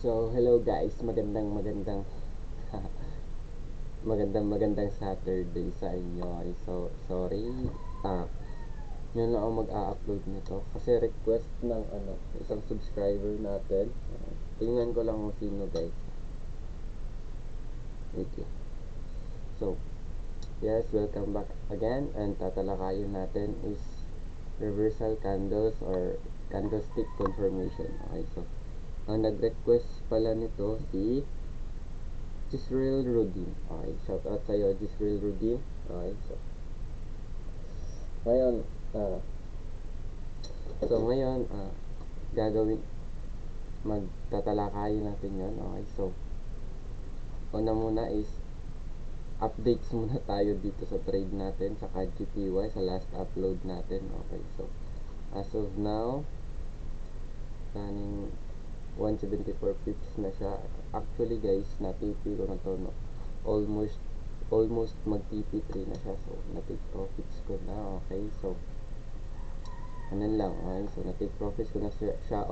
So, hello guys, magandang Saturday sa inyo. Ay, so, sorry, yun lang ako mag-a-upload nito kasi request ng isang subscriber natin. Tingnan ko lang kung sino guys. Wait lang. So, yes, welcome back again, and tatalakayin natin is reversal candles or candlestick confirmation. Okay, so, ang nag-request pala nito si Jisrael Rudin. Okay, shout out sa'yo, Jisrael Rudin. Okay, so, ngayon, ah, gagawin, magtatalakayin natin yon. Okay, so, una muna is, updates muna tayo dito sa trade natin sa CAD GPY sa last upload natin. Okay, so, as of now, running 174 pips na siya. Actually guys, na-TP ko na to, no? Almost mag TP3 na siya, so na-take profits ko na. Okay, so ano lang, okay, so na-take profits ko na siya sa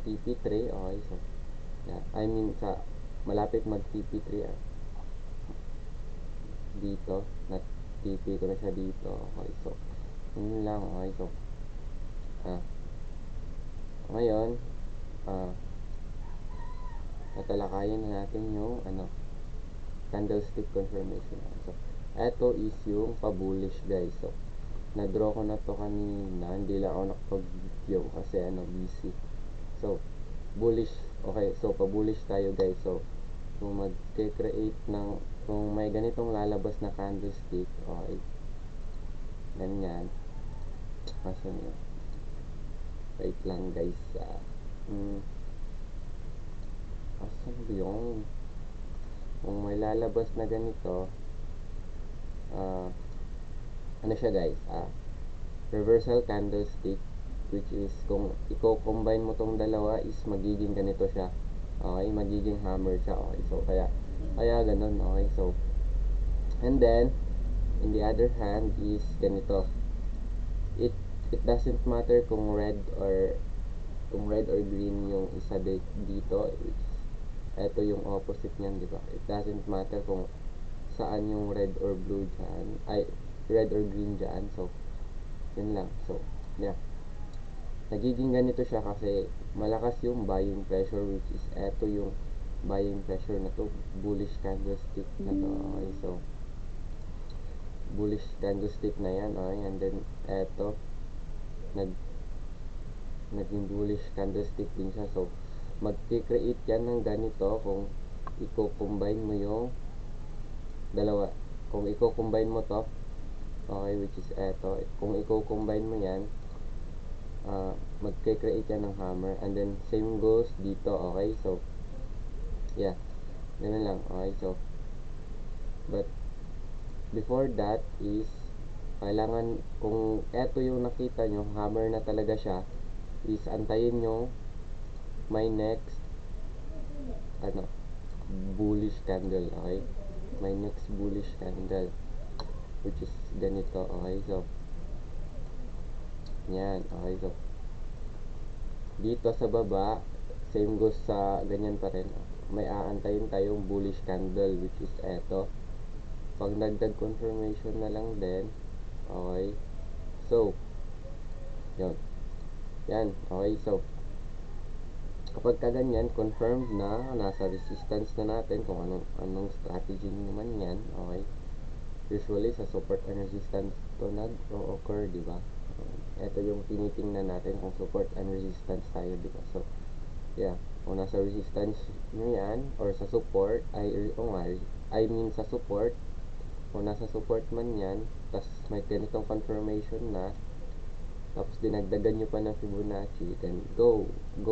TP3. Okay, so yeah, I mean sa malapit mag TP3 dito, na TP ko na siya dito. Okay, so yun lang. Okay, so ngayon tatalakayin na natin yung candlestick confirmation. So eto is yung pa-bullish guys. So na-draw ko na to kanina, hindi lang ako nakapag-video kasi busy. So bullish, okay, so pa-bullish tayo guys. So kung mag-create ng, kung may ganitong lalabas na candlestick, okay, ganyan, asan yun, wait lang guys, asan yun, kung may lalabas na ganito, ano siya guys, reversal candlestick, which is kung i-combine mo tong dalawa is magiging ganito siya. Okay, magiging hammer siya. Okay, so kaya ganun. Okay, so and then in the other hand is ganito. It doesn't matter kung red or green yung isa dito. Ito yung opposite niyan, di ba? It doesn't matter kung saan yung red or blue dyan, ay red or green dyan. So yun lang. So yeah, nagiging ganito siya kasi malakas yung buying pressure, which is eto yung buying pressure na to, bullish candlestick na to. Okay, so bullish candlestick na yan. Okay, and then eto naging bullish candlestick din siya. So mag-create yan ng ganito kung i-combine mo yung dalawa. Kung i-combine mo to, okay, which is eto, kung i-combine mo yan, mag-create yan ng hammer, and then same goes dito. Okay, so yeah, ganun lang. Okay, so but before that is kailangan, kung eto yung nakita nyo, hammer na talaga siya, is antayin nyo may next bullish candle. Okay, may next bullish candle, which is ganito. Okay, so yan. Okay, so dito sa baba, same goes sa ganyan pa rin. May aantayin tayong bullish candle, which is eto. Pag nagdag confirmation na lang din. Okay, so yun, yan. Okay, so kapag kaganyan, confirmed na, nasa resistance na natin, kung anong strategy naman yan. Okay, usually sa support and resistance to nag-occur, di ba? Ito yung tinitingnan natin kung support and resistance tayo, di ba? So yeah, kung nasa resistance nyo yan or sa support, I mean sa support, kung nasa support man yan, tas may ganitong confirmation na, tapos dinagdagan nyo pa ng Fibonacci, then go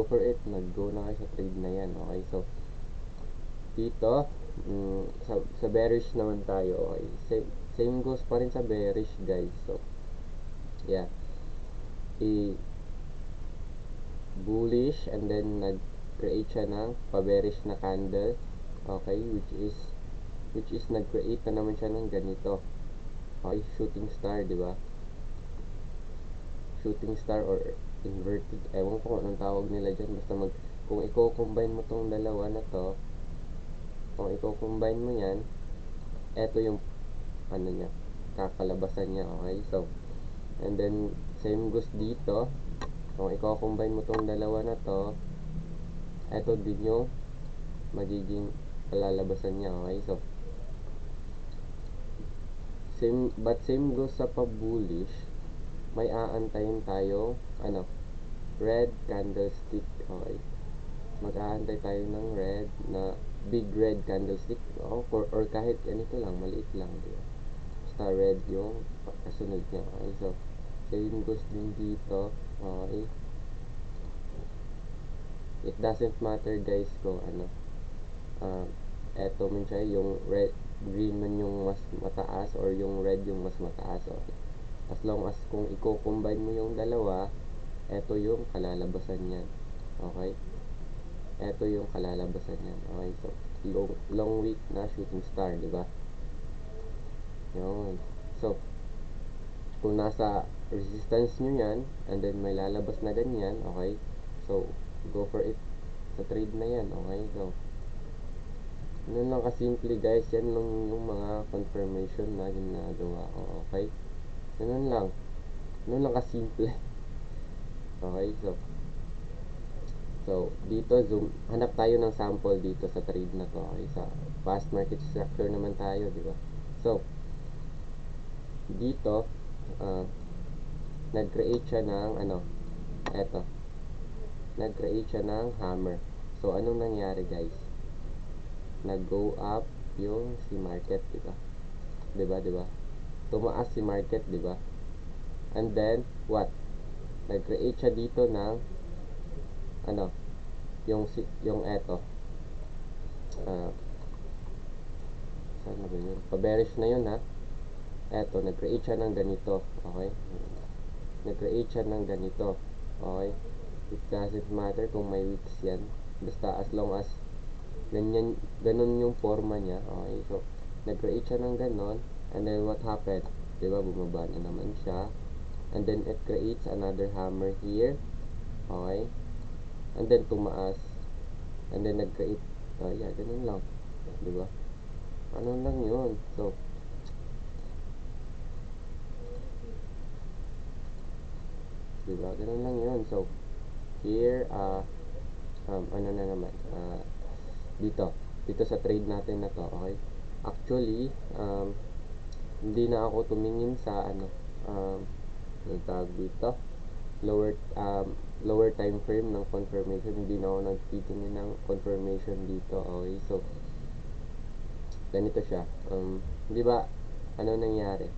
for it, nag-go na kayo sa trade na yan. Okay, so dito, sa bearish naman tayo. Okay, same goes pa rin sa bearish guys. So yeah, bullish, and then nag-create siya ng pa-bearish na candle. Okay, which is nag-create na naman siya ng ganito. Okay, shooting star, di ba? Shooting star or inverted, ewan ko kung anong tawag nila dyan, basta kung i-combine mo tong dalawa na to, kung i-combine mo yan, eto yung ano niya, kakalabasan niya, okay? So, and then same goes dito, kung i-combine mo tong dalawa na to, eto din yung magiging kalalabasan niya, okay? So, same goes sa pag-bullish, may aantayin tayong red candlestick, okay? Mag-aantay tayo ng red na big red candlestick, or kahit ganito lang, maliit lang, diba? Basta red yung kasunod niya, okay? So, same goes din dito, okay? It doesn't matter guys kung eto man siya, yung red, green man yung mas mataas or yung red yung mas mataas, okay? As long as kung i-combine mo yung dalawa, eto yung kalalabasan niyan, okay? Eto yung kalalabasan niyan, okay? So, long wick na shooting star, di ba? Yun. So, kung nasa resistance nyo yan, and then may lalabas na ganyan, okay? So, go for it sa trade na yan, okay? So, ganun lang kasimple guys, yan lang yung mga confirmation na ginagawa ko, okay? Ganun lang kasimple. Okay, so dito zoom, hanap tayo ng sample dito sa trade na to, okay? Sa fast market structure naman tayo, di ba? So, dito, nag-create siya ng eto, nag-create siya ng hammer. So, anong nangyari guys? Nag-go up yung si market, di ba? Di ba? Tumaas si market, di ba? And then, what? Nag-create siya dito ng yung eto. Saan ba yun? Pa-bearish na yun, ha? Eto, nag-create siya ng ganito, okay? Nag-create siya ng ganito, okay? It doesn't matter kung may wicks yan. Basta as long as ganun yung forma niya, okay? So, nag-create siya ng ganon, and then what happened? Diba, bumaba na naman siya, and then it creates another hammer here, okay? And then tumaas, and then nag-create, yeah, ganun lang, diba? Ano lang yun? So, diba, ganun lang yun. So, here, ano na naman, dito sa trade natin na to, okay? Actually, hindi na ako tumingin sa yung tawag dito, lower time frame ng confirmation. Hindi na ako nagtitingin ng confirmation dito, okay? So, ganito siya, di ba, ano nangyari?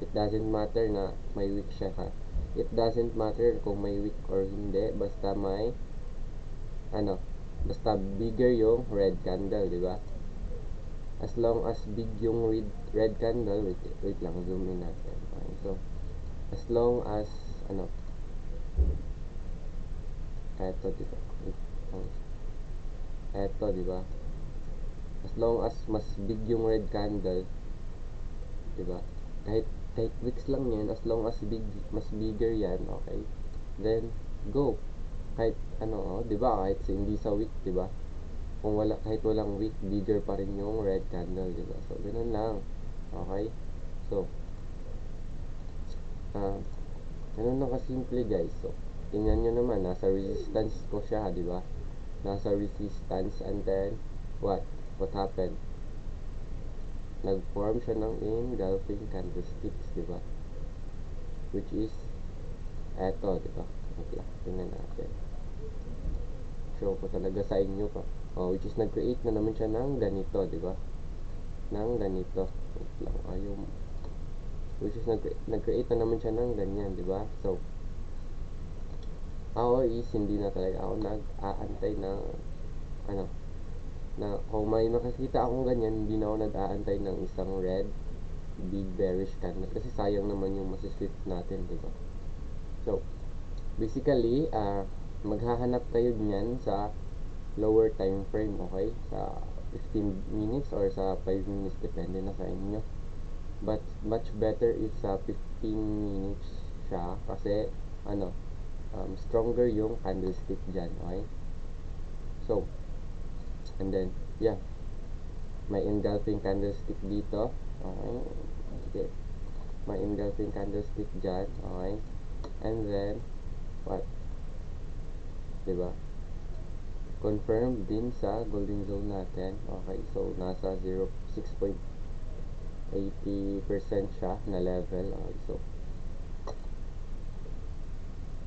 It doesn't matter na may wick siya, ha? It doesn't matter kung may wick or hindi, basta may basta bigger yung red candle, di ba? As long as big yung red candle, wait lang, zoom in natin. Okay, so, as long as, eto, diba? Eto, diba? As long as mas big yung red candle, diba? Kahit wicks lang yan, as long as mas bigger yan, okay? Then, go. Kahit, diba? Kahit hindi sa wick, diba? Kahit walang wick, bigger pa rin yung red candle, diba? So, ganun lang. Okay? So, ganun lang kasimple guys. So, tingnan nyo naman, nasa resistance ko siya, di ba? Nasa resistance, and then, what happened? Nag-form siya ng engulfing candlesticks, di ba? Which is, eto, di ba? Wait lang, tingnan natin. Show ko talaga sa inyo pa. Which is, nag-create na naman siya ng ganito, di ba? Ng ganito. Wait lang, which is, nag-create na naman siya ng ganyan, di ba? So, ako is hindi na talaga ako nag-aantay ng na kung may makikita akong ganyan, hindi na ako nag-aantay ng isang red big bearish candle kasi sayang naman yung masisweep natin, di ba? So, basically, maghahanap kayo niyan sa lower time frame, okay? Sa 15 minutes or sa 5 minutes, depende na sa inyo. But much better if sa 15 minutes siya kasi stronger yung candlestick dyan, okay? So, and then, yeah, may engulfing candlestick dito. Okay. Sige. May engulfing candlestick dyan. Okay. And then, what? Diba? Confirm din sa golden zone natin. Okay. So, nasa 6.80% siya na level. Okay. So,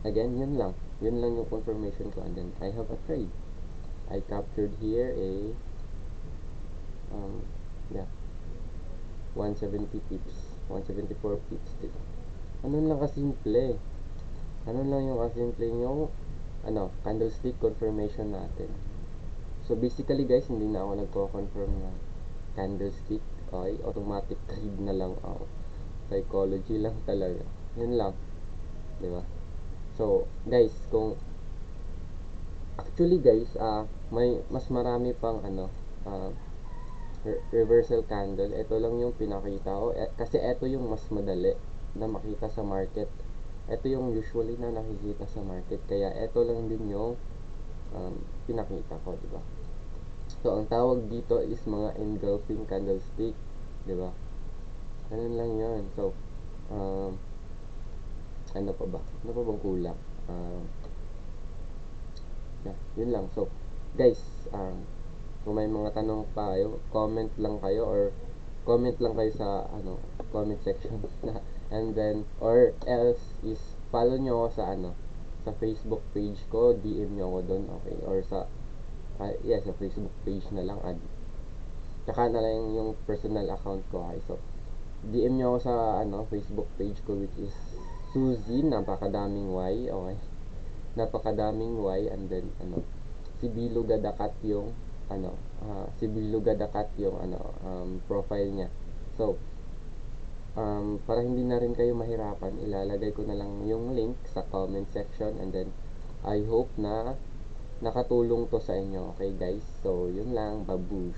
again, yun lang. Yun lang yung confirmation ko. And then, I have a trade. I captured here a yeah, 170 pips, 174 pips. Ano lang kasimple. Ano lang yung kasimple yung candlestick confirmation natin. So basically guys, hindi na ako nagko-confirm ng candlestick. Okay, automatic trade na lang ako. Psychology lang talaga. Yun lang, 'di ba? So, guys, kung actually guys, may mas marami pang reversal candle. Ito lang yung pinakita ko kasi ito yung mas madali na makita sa market. Ito yung usually na nakikita sa market, kaya ito lang din yung pinakita ko, di ba? So ang tawag dito is mga engulfing candlestick, di ba? Ganun lang yun. So ano pa ba? Ano pa bang kulang? Yeah, yun lang. So guys, kung may mga tanong pa kayo, comment lang kayo or comment lang kayo sa comment section and then or else is follow nyo ako sa sa Facebook page ko, DM nyo ako doon, okay? Or sa sa Facebook page na lang, tsaka na lang yung personal account ko, okay? So DM nyo ako sa Facebook page ko, which is Suzy, napakadaming Y, okay? Napakadaming Y, and then si Bilo Gadakat yung si Bilo Gadakat yung profile niya. So para hindi na rin kayo mahirapan, ilalagay ko na lang yung link sa comment section, and then I hope na nakatulong to sa inyo. Okay guys, so yun lang, babush.